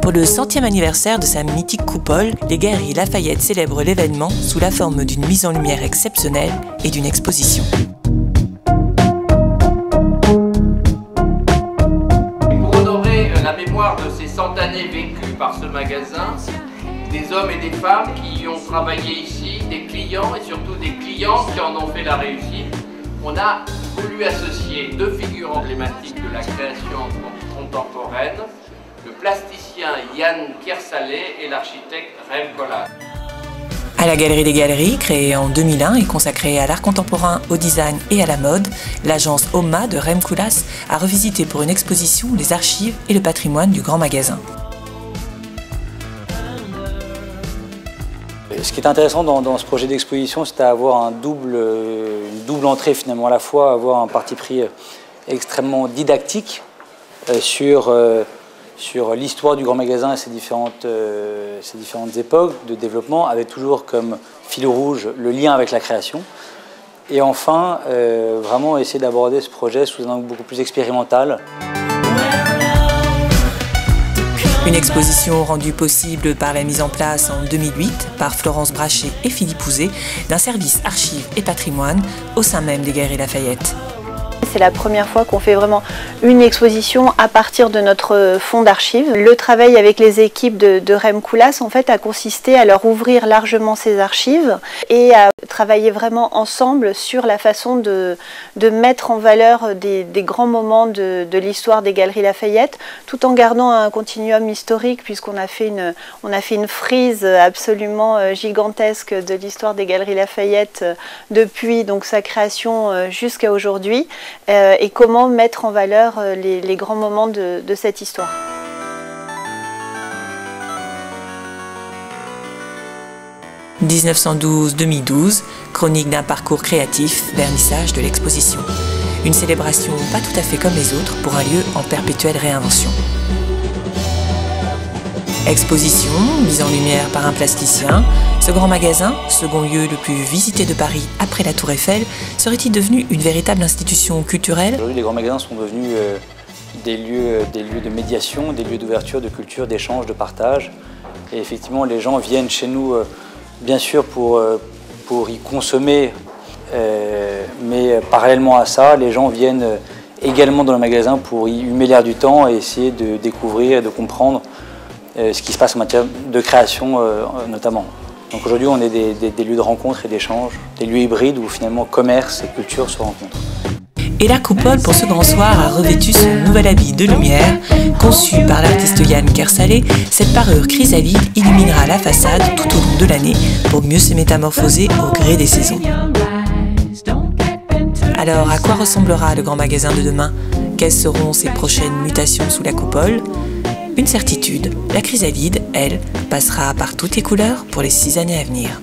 Pour le 100e anniversaire de sa mythique coupole, les Galeries Lafayette célèbrent l'événement sous la forme d'une mise en lumière exceptionnelle et d'une exposition. Pour honorer la mémoire de ces 100 années vécues par ce magasin, des hommes et des femmes qui y ont travaillé ici, des clients et surtout des clientes qui en ont fait la réussite, on a voulu associer deux figures emblématiques de la création contemporaine, le plasticien Yann Kersalé et l'architecte Rem Koolhaas. À la Galerie des Galeries, créée en 2001 et consacrée à l'art contemporain, au design et à la mode, l'agence OMA de Rem Koolhaas a revisité pour une exposition les archives et le patrimoine du grand magasin. Ce qui est intéressant dans ce projet d'exposition, c'est d'avoir une double entrée finalement, à la fois avoir un parti pris extrêmement didactique sur l'histoire du grand magasin et ses différentes époques de développement, avec toujours comme fil rouge le lien avec la création. Et enfin, vraiment essayer d'aborder ce projet sous un angle beaucoup plus expérimental. Une exposition rendue possible par la mise en place en 2008 par Florence Brachet et Philippe Houzé d'un service archives et patrimoine au sein même des Galeries Lafayette. C'est la première fois qu'on fait vraiment une exposition à partir de notre fonds d'archives. Le travail avec les équipes de Rem Koolhaas en fait a consisté à leur ouvrir largement ces archives et à travailler vraiment ensemble sur la façon de mettre en valeur des grands moments de l'histoire des Galeries Lafayette, tout en gardant un continuum historique puisqu'on a fait une frise absolument gigantesque de l'histoire des Galeries Lafayette depuis donc sa création jusqu'à aujourd'hui. Et comment mettre en valeur les grands moments de cette histoire. « 1912-2012, chronique d'un parcours créatif, vernissage de l'exposition. Une célébration pas tout à fait comme les autres pour un lieu en perpétuelle réinvention. Exposition, mise en lumière par un plasticien, ce grand magasin, second lieu le plus visité de Paris après la Tour Eiffel, serait-il devenu une véritable institution culturelle? Aujourd'hui, les grands magasins sont devenus des lieux de médiation, des lieux d'ouverture, de culture, d'échange, de partage. Et effectivement, les gens viennent chez nous, bien sûr, pour y consommer, mais parallèlement à ça, les gens viennent également dans le magasin pour y humer l'air du temps et essayer de découvrir et de comprendre ce qui se passe en matière de création notamment. Donc aujourd'hui, on est des lieux de rencontre et d'échange, des lieux hybrides où finalement commerce et culture se rencontrent. Et la coupole pour ce grand soir a revêtu son nouvel habit de lumière. Conçue par l'artiste Yann Kersalé, cette parure chrysalide illuminera la façade tout au long de l'année pour mieux se métamorphoser au gré des saisons. Alors, à quoi ressemblera le grand magasin de demain? Quelles seront ses prochaines mutations sous la coupole? Une certitude, la chrysalide, elle, passera par toutes les couleurs pour les 6 années à venir.